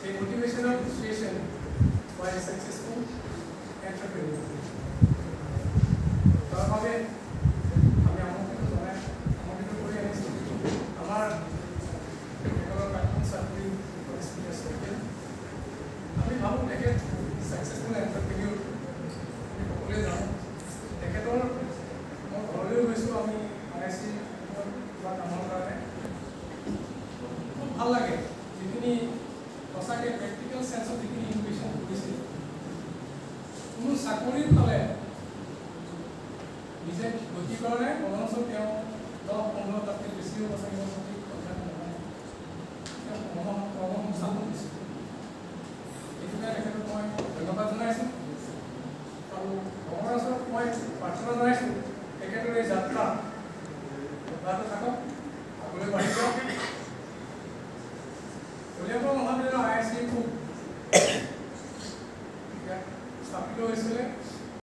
A motivational situation for a successful entrepreneur. তবে আমি আমন্ত্ৰিত কৰে এনেছি আমাৰ প্ৰাক্তন চাকৰি আমি ভাবো তেখেত সাকসেসফুল এণ্টাৰপ্ৰেনিয়ৰ সকলোৱে জানো তেখেতৰ মই ঘৰলৈ গৈছোঁ আমি IIC কিবা কামৰ কাৰণে খুব ভাল লাগে যিখিনি সঁচাকৈ প্ৰেক্টিকেল চেঞ্চত যিখিনি ইনভেশ্যন কৰিছিল কোনো চাকৰিৰ ফালে নিজে গতি কৰা নাই বৰঞ্চ তেওঁ 10-15টাতকৈ বেছি হ'ব চাগে সঠিক কথা নহয় তেওঁ কৰ্মসংস্থাপন দিছিল এইটো কাৰণে তেখেতক মই ধন্যবাদ জনাইছোঁ আৰু ভগৱানৰ ওচৰত মই প্ৰাৰ্থনা জনাইছোঁ তেখেতৰ এই যাত্ৰা অব্যাহত থাকক আগলৈ বাঢ়ি যাওক কলিয়াবৰ মহাবিদ্যালয় IIC খুব স্থাপিত হৈছিলে